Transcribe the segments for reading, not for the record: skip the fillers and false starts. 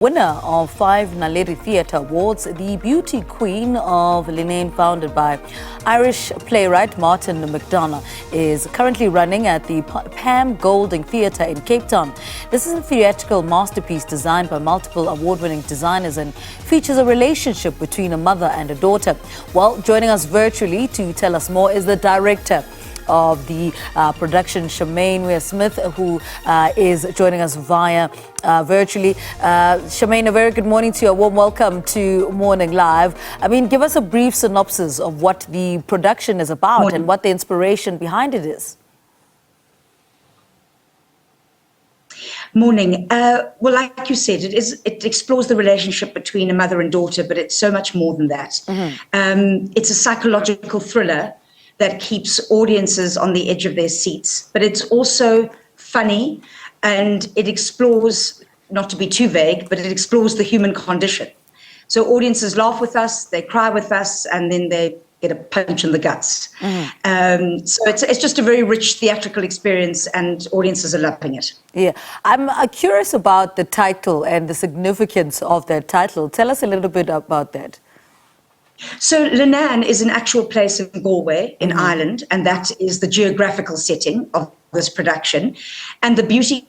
Winner of 5 Naledi Theatre Awards, the Beauty Queen of Leenane, founded by Irish Playwright Martin McDonagh, is currently running at the Pam Golding Theatre in Cape Town. This is a theatrical masterpiece designed by multiple award-winning designers and features a relationship between a mother and a daughter. Well, joining us virtually to tell us more is the director of the production, Charmaine Weir-Smith, who is joining us via virtually. Charmaine, a very good morning to you. A warm welcome to Morning Live. I mean, give us a brief synopsis of what the production is about and what the inspiration behind it is. Morning. Well, like you said, it explores the relationship between a mother and daughter, but it's so much more than that. It's a psychological thriller that keeps audiences on the edge of their seats, but it's also funny, and it explores, not to be too vague, but it explores the human condition. So audiences laugh with us, they cry with us, and then they get a punch in the guts. So it's just a very rich theatrical experience, and audiences are loving it. Yeah, I'm curious about the title and the significance of that title. Tell us a little bit about that. So Leenane is an actual place in Galway in Ireland, and that is the geographical setting of this production. And the Beauty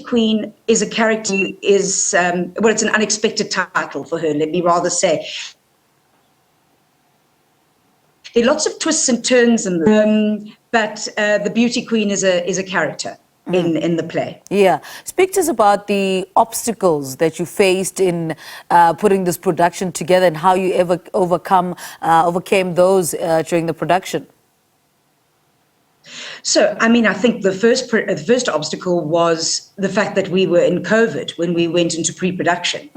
Queen is a character, it's an unexpected title for her, let me rather say. There are lots of twists and turns in but the Beauty Queen is a character in the play. Yeah. Speak to us about the obstacles that you faced in putting this production together and how you ever overcame those during the production. So, I mean, I think the first obstacle was the fact that we were in COVID when we went into pre-production.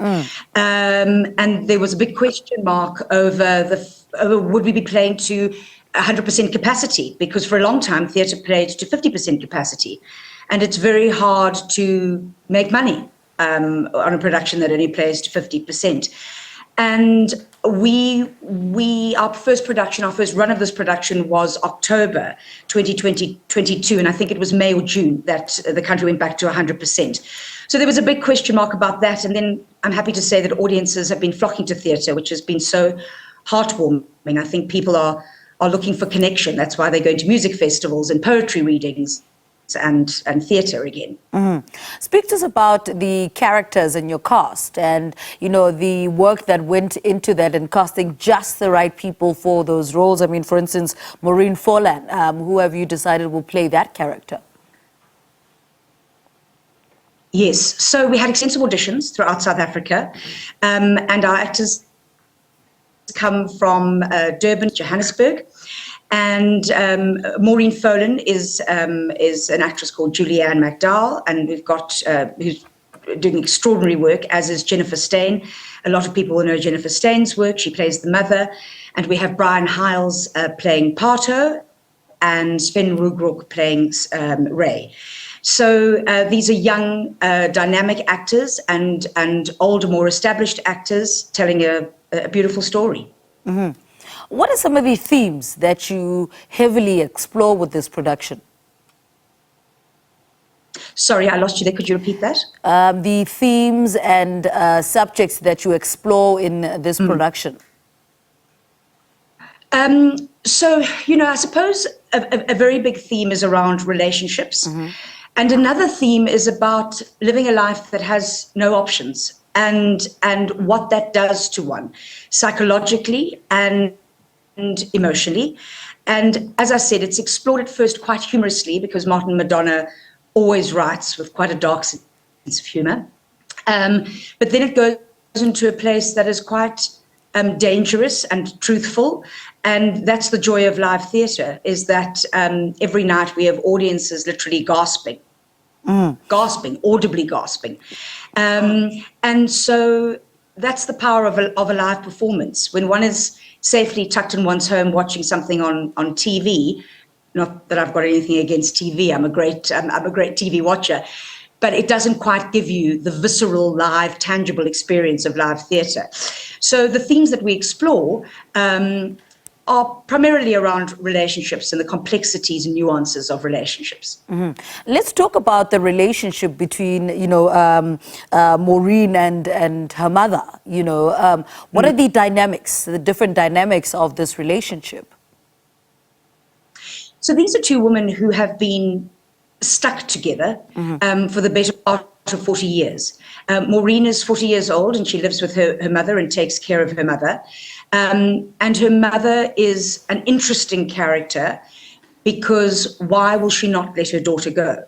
And there was a big question mark over would we be playing to 100% capacity, because for a long time theatre played to 50% capacity. And it's very hard to make money on a production that only plays to 50%. And our first run of this production was October 2022, and I think it was May or June that the country went back to 100%. So there was a big question mark about that. And then I'm happy to say that audiences have been flocking to theatre, which has been so heartwarming. I think people are looking for connection. That's why they're going to music festivals and poetry readings and theatre again. Speak to us about the characters in your cast and, you know, the work that went into that and casting just the right people for those roles. I mean, for instance, Maureen Follan, who have you decided will play that character? Yes, so we had extensive auditions throughout South Africa, and our actors come from Durban, Johannesburg. And Maureen Follan is an actress called Julianne McDowell, and we've got who's doing extraordinary work, as is Jennifer Steyn. A lot of people will know Jennifer Steyn's work. She plays the mother. And we have Brian Hiles playing Parto, and Sven Rugrok playing Ray. So these are young, dynamic actors and older, more established actors telling a beautiful story. What are some of the themes that you heavily explore with this production? Sorry, I lost you there. Could you repeat that? The themes and subjects that you explore in this production. So, you know, I suppose a very big theme is around relationships. And another theme is about living a life that has no options and what that does to one psychologically and emotionally. And as I said, it's explored at first quite humorously, because Martin McDonagh always writes with quite a dark sense of humor. But then it goes into a place that is quite dangerous and truthful. And that's the joy of live theatre, is that every night we have audiences literally gasping, audibly gasping. And so that's the power of a live performance. When one is safely tucked in one's home watching something on TV, not that I've got anything against TV, I'm a great TV watcher, but it doesn't quite give you the visceral, live, tangible experience of live theatre. So the themes that we explore are primarily around relationships and the complexities and nuances of relationships. Let's talk about the relationship between, Maureen and her mother. What are the dynamics, the different dynamics of this relationship? So these are two women who have been stuck together for the better part of 40 years. Maureen is 40 years old and she lives with her mother and takes care of her mother. And her mother is an interesting character because why will she not let her daughter go?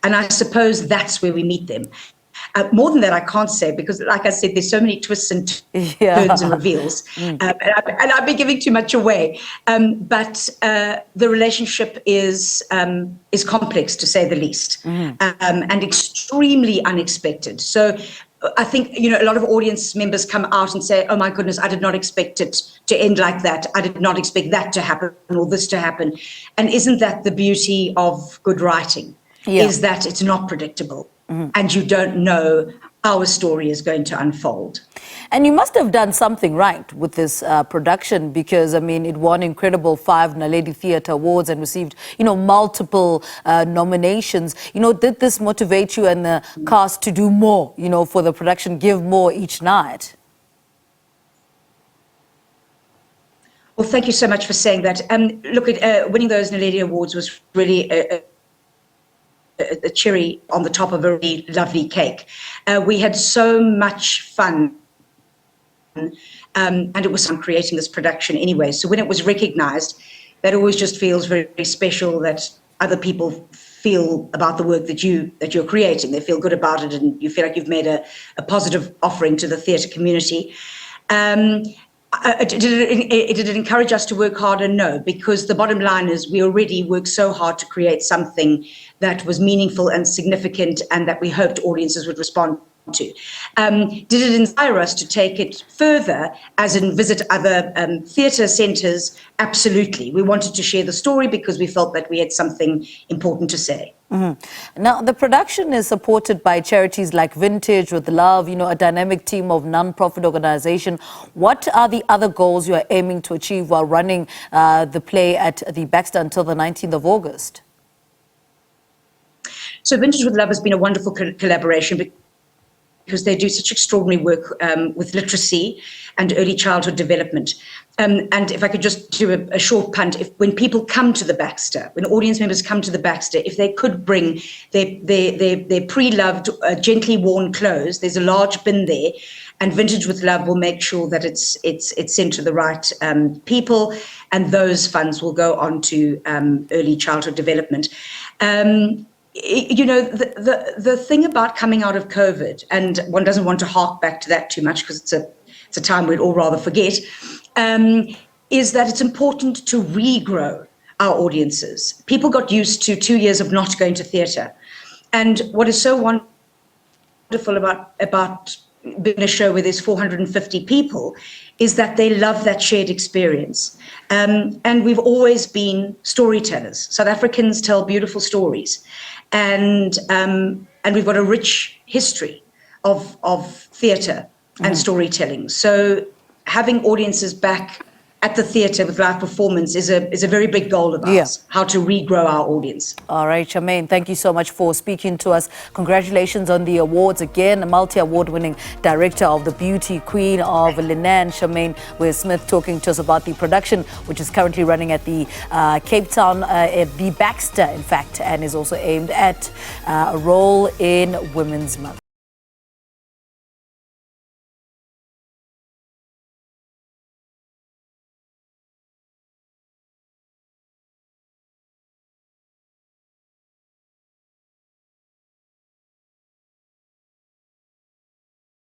And I suppose that's where we meet them. More than that, I can't say because, like I said, there's so many twists and turns and reveals, and I'd be giving too much away. But the relationship is complex, to say the least, and extremely unexpected. So I think, a lot of audience members come out and say, oh my goodness, I did not expect it to end like that. I did not expect that to happen or this to happen. And isn't that the beauty of good writing? Is that it's not predictable. And you don't know how a story is going to unfold. And you must have done something right with this production because, it won incredible 5 Naledi Theatre Awards and received, multiple nominations. Did this motivate you and the cast to do more, for the production, give more each night? Well, thank you so much for saying that. Look, winning those Naledi Awards was really a cherry on the top of a really lovely cake. We had so much fun, and it was fun creating this production anyway. So when it was recognised, that always just feels very, very special that other people feel about the work that you're creating. They feel good about it, and you feel like you've made a positive offering to the theatre community. Did it encourage us to work harder? No, because the bottom line is we already worked so hard to create something that was meaningful and significant and that we hoped audiences would respond to. Did it inspire us to take it further, as in visit other theatre centres? Absolutely. We wanted to share the story because we felt that we had something important to say. Now, the production is supported by charities like Vintage with Love, a dynamic team of non-profit organisation. What are the other goals you are aiming to achieve while running the play at the Baxter until the 19th of August? So Vintage with Love has been a wonderful collaboration because they do such extraordinary work with literacy and early childhood development. And if I could just do a short punt, when people come to the Baxter, when audience members come to the Baxter, if they could bring their pre-loved, gently worn clothes, there's a large bin there, and Vintage with Love will make sure that it's sent to the right people, and those funds will go on to early childhood development. The thing about coming out of COVID, and one doesn't want to hark back to that too much because it's a time we'd all rather forget, is that it's important to regrow our audiences. People got used to 2 years of not going to theatre. And what is so wonderful about being a show where there's 450 people is that they love that shared experience. And we've always been storytellers. South Africans tell beautiful stories. And we've got a rich history of theatre and storytelling. So having audiences back at the theatre with live performance is a very big goal of ours, how to regrow our audience. All right, Charmaine, thank you so much for speaking to us. Congratulations on the awards again. A multi-award winning director of the Beauty Queen of Leenane, Charmaine Weir-Smith, talking to us about the production, which is currently running at the Cape Town, at the Baxter, in fact, and is also aimed at a role in Women's Month.